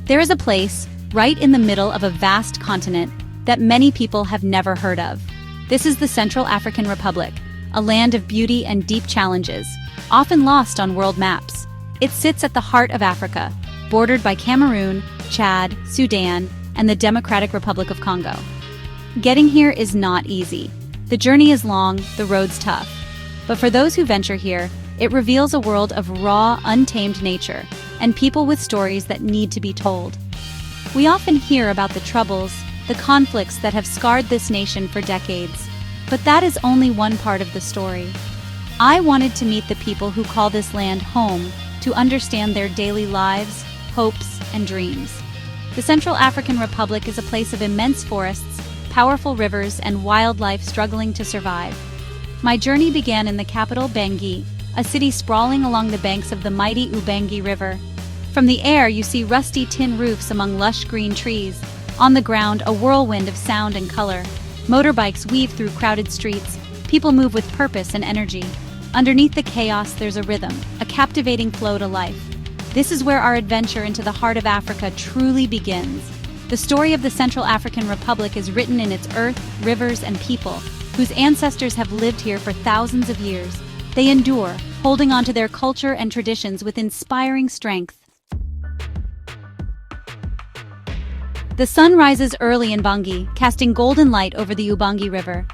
There is a place, right in the middle of a vast continent, that many people have never heard of. This is the Central African Republic, a land of beauty and deep challenges, often lost on world maps. It sits at the heart of Africa, bordered by Cameroon, Chad, Sudan, and the Democratic Republic of Congo. Getting here is not easy. The journey is long, the roads tough. But for those who venture here, it reveals a world of raw, untamed nature and people with stories that need to be told. We often hear about the troubles, the conflicts that have scarred this nation for decades. But that is only one part of the story. I wanted to meet the people who call this land home to understand their daily lives, hopes, and dreams. The Central African Republic is a place of immense forests, powerful rivers, and wildlife struggling to survive. My journey began in the capital, Bangui, a city sprawling along the banks of the mighty Ubangi River. From the air, you see rusty tin roofs among lush green trees. On the ground, a whirlwind of sound and color. Motorbikes weave through crowded streets. People move with purpose and energy. Underneath the chaos, there's a rhythm, a captivating flow to life. This is where our adventure into the heart of Africa truly begins. The story of the Central African Republic is written in its earth, rivers, and people, whose ancestors have lived here for thousands of years. They endure, holding on to their culture and traditions with inspiring strength. The sun rises early in Bangui, casting golden light over the Ubangi River.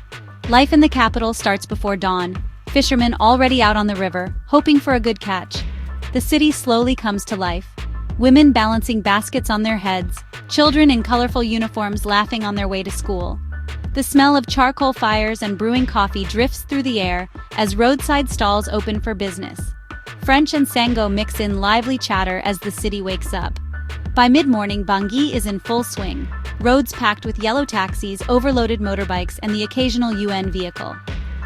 Life in the capital starts before dawn, fishermen already out on the river, hoping for a good catch. The city slowly comes to life. Women balancing baskets on their heads, children in colorful uniforms laughing on their way to school. The smell of charcoal fires and brewing coffee drifts through the air as roadside stalls open for business. French and Sango mix in lively chatter as the city wakes up. By mid-morning, Bangui is in full swing, roads packed with yellow taxis, overloaded motorbikes, and the occasional UN vehicle.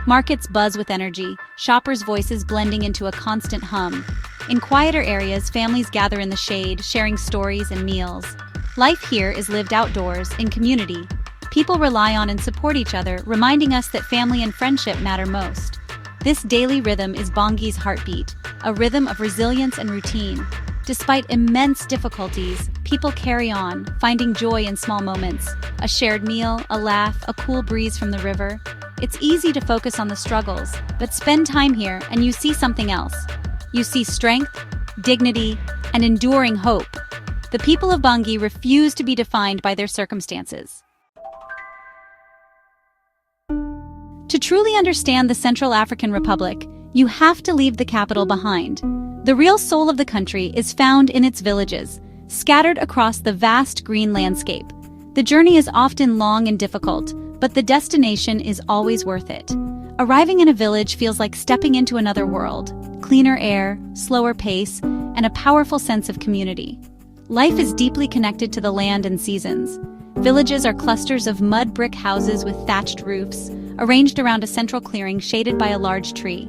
Markets buzz with energy, shoppers' voices blending into a constant hum. In quieter areas, families gather in the shade, sharing stories and meals. Life here is lived outdoors, in community. People rely on and support each other, reminding us that family and friendship matter most. This daily rhythm is Bangui's heartbeat, a rhythm of resilience and routine. Despite immense difficulties, people carry on, finding joy in small moments. A shared meal, a laugh, a cool breeze from the river. It's easy to focus on the struggles, but spend time here and you see something else. You see strength, dignity, and enduring hope. The people of Bangui refuse to be defined by their circumstances. To truly understand the Central African Republic, you have to leave the capital behind. The real soul of the country is found in its villages, scattered across the vast green landscape. The journey is often long and difficult, but the destination is always worth it. Arriving in a village feels like stepping into another world. Cleaner air, slower pace, and a powerful sense of community. Life is deeply connected to the land and seasons. Villages are clusters of mud brick houses with thatched roofs, arranged around a central clearing shaded by a large tree.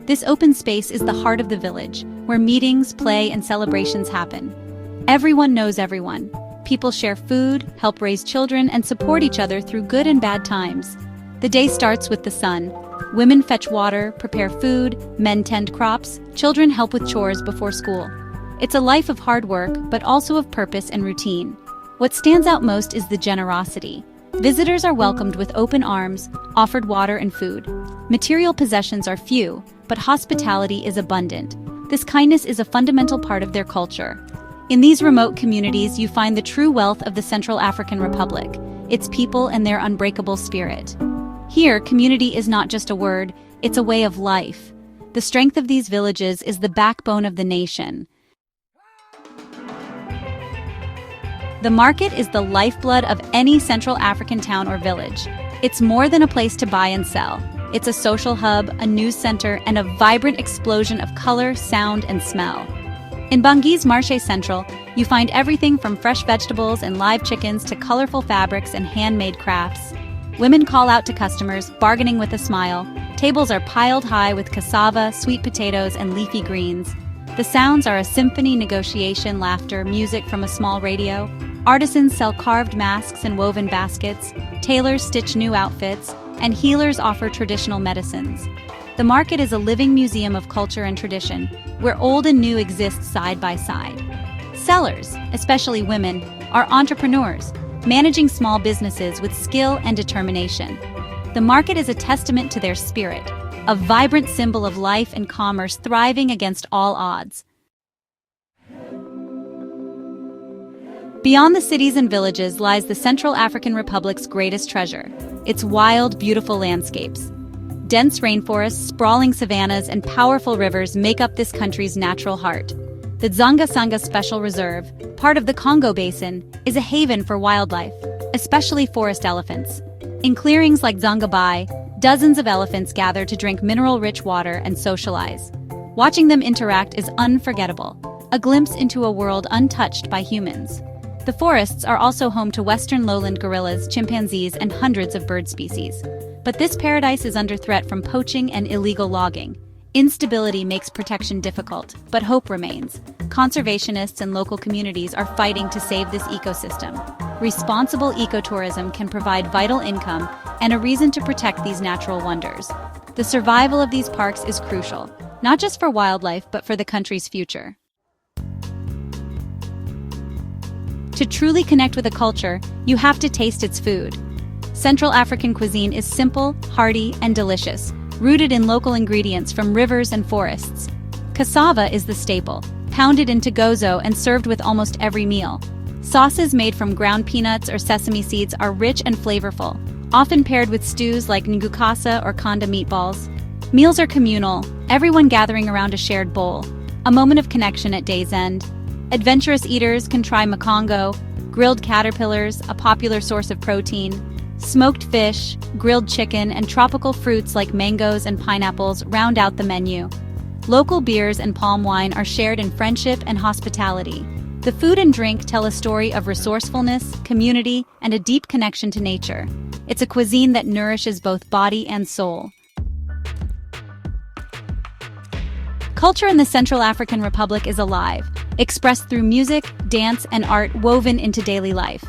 This open space is the heart of the village, where meetings, play, and celebrations happen. Everyone knows everyone. People share food, help raise children, and support each other through good and bad times. The day starts with the sun. Women fetch water, prepare food, men tend crops, children help with chores before school. It's a life of hard work, but also of purpose and routine. What stands out most is the generosity. Visitors are welcomed with open arms, offered water and food. Material possessions are few, but hospitality is abundant. This kindness is a fundamental part of their culture. In these remote communities, you find the true wealth of the Central African Republic, its people and their unbreakable spirit. Here, community is not just a word, it's a way of life. The strength of these villages is the backbone of the nation. The market is the lifeblood of any Central African town or village. It's more than a place to buy and sell. It's a social hub, a news center, and a vibrant explosion of color, sound, and smell. In Bangui's Marché Central, you find everything from fresh vegetables and live chickens to colorful fabrics and handmade crafts. Women call out to customers, bargaining with a smile. Tables are piled high with cassava, sweet potatoes, and leafy greens. The sounds are a symphony: negotiation, laughter, music from a small radio. Artisans sell carved masks and woven baskets. Tailors stitch new outfits, and healers offer traditional medicines. The market is a living museum of culture and tradition, where old and new exist side by side. Sellers, especially women, are entrepreneurs, managing small businesses with skill and determination. The market is a testament to their spirit, a vibrant symbol of life and commerce thriving against all odds. Beyond the cities and villages lies the Central African Republic's greatest treasure, its wild, beautiful landscapes. Dense rainforests, sprawling savannas, and powerful rivers make up this country's natural heart. The Dzanga-Sanga Special Reserve, part of the Congo Basin, is a haven for wildlife, especially forest elephants. In clearings like Zangabai, dozens of elephants gather to drink mineral-rich water and socialize. Watching them interact is unforgettable, a glimpse into a world untouched by humans. The forests are also home to western lowland gorillas, chimpanzees, and hundreds of bird species. But this paradise is under threat from poaching and illegal logging. Instability makes protection difficult, but hope remains. Conservationists and local communities are fighting to save this ecosystem. Responsible ecotourism can provide vital income and a reason to protect these natural wonders. The survival of these parks is crucial, not just for wildlife, but for the country's future. To truly connect with a culture, you have to taste its food. Central African cuisine is simple, hearty, and delicious, rooted in local ingredients from rivers and forests. Cassava is the staple, pounded into gozo and served with almost every meal. Sauces made from ground peanuts or sesame seeds are rich and flavorful, often paired with stews like ngukasa or kanda meatballs. Meals are communal, everyone gathering around a shared bowl, a moment of connection at day's end. Adventurous eaters can try makongo, grilled caterpillars, a popular source of protein, smoked fish, grilled chicken, and tropical fruits like mangoes and pineapples round out the menu. Local beers and palm wine are shared in friendship and hospitality. The food and drink tell a story of resourcefulness, community, and a deep connection to nature. It's a cuisine that nourishes both body and soul. Culture in the Central African Republic is alive, expressed through music, dance, and art woven into daily life.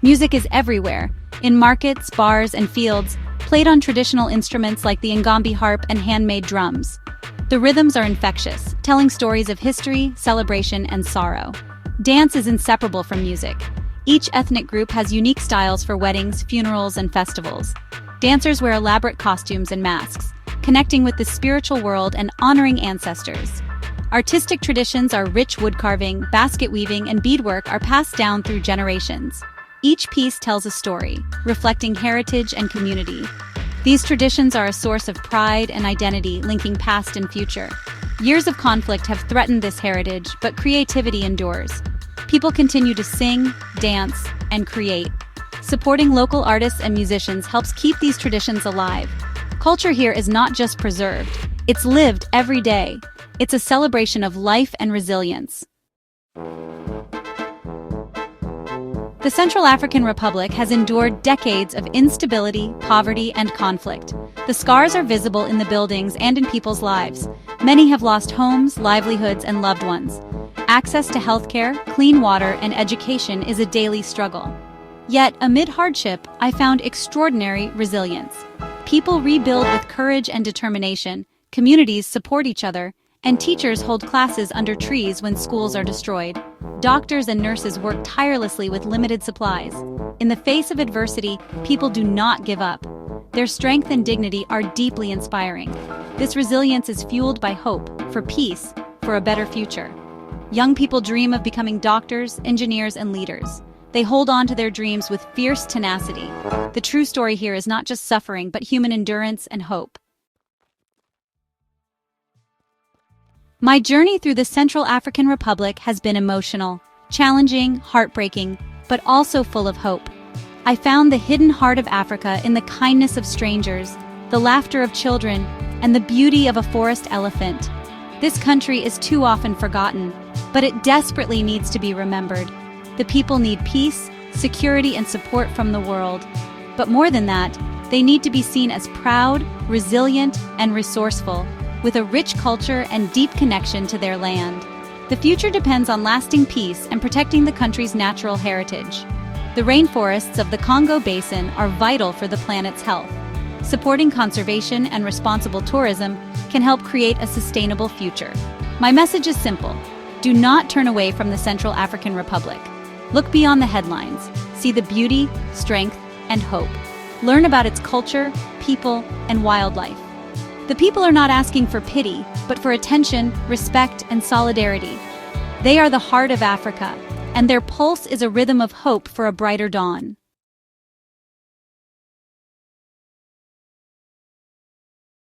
Music is everywhere, in markets, bars, and fields, played on traditional instruments like the Ngambi harp and handmade drums. The rhythms are infectious, telling stories of history, celebration, and sorrow. Dance is inseparable from music. Each ethnic group has unique styles for weddings, funerals, and festivals. Dancers wear elaborate costumes and masks, connecting with the spiritual world and honoring ancestors. Artistic traditions are rich wood carving, basket weaving, and beadwork are passed down through generations. Each piece tells a story, reflecting heritage and community. These traditions are a source of pride and identity, linking past and future. Years of conflict have threatened this heritage, but creativity endures. People continue to sing, dance, and create. Supporting local artists and musicians helps keep these traditions alive. Culture here is not just preserved, it's lived every day. It's a celebration of life and resilience. The Central African Republic has endured decades of instability, poverty, and conflict. The scars are visible in the buildings and in people's lives. Many have lost homes, livelihoods, and loved ones. Access to healthcare, clean water, and education is a daily struggle. Yet, amid hardship, I found extraordinary resilience. People rebuild with courage and determination, communities support each other, and teachers hold classes under trees when schools are destroyed. Doctors and nurses work tirelessly with limited supplies. In the face of adversity, people do not give up. Their strength and dignity are deeply inspiring. This resilience is fueled by hope for peace, for a better future. Young people dream of becoming doctors, engineers, and leaders. They hold on to their dreams with fierce tenacity. The true story here is not just suffering, but human endurance and hope. My journey through the Central African Republic has been emotional, challenging, heartbreaking, but also full of hope. I found the hidden heart of Africa in the kindness of strangers, the laughter of children, and the beauty of a forest elephant. This country is too often forgotten, but it desperately needs to be remembered. The people need peace, security, and support from the world. But more than that, they need to be seen as proud, resilient, and resourceful, with a rich culture and deep connection to their land. The future depends on lasting peace and protecting the country's natural heritage. The rainforests of the Congo Basin are vital for the planet's health. Supporting conservation and responsible tourism can help create a sustainable future. My message is simple. Do not turn away from the Central African Republic. Look beyond the headlines. See the beauty, strength, and hope. Learn about its culture, people, and wildlife. The people are not asking for pity, but for attention, respect, and solidarity. They are the heart of Africa, and their pulse is a rhythm of hope for a brighter dawn.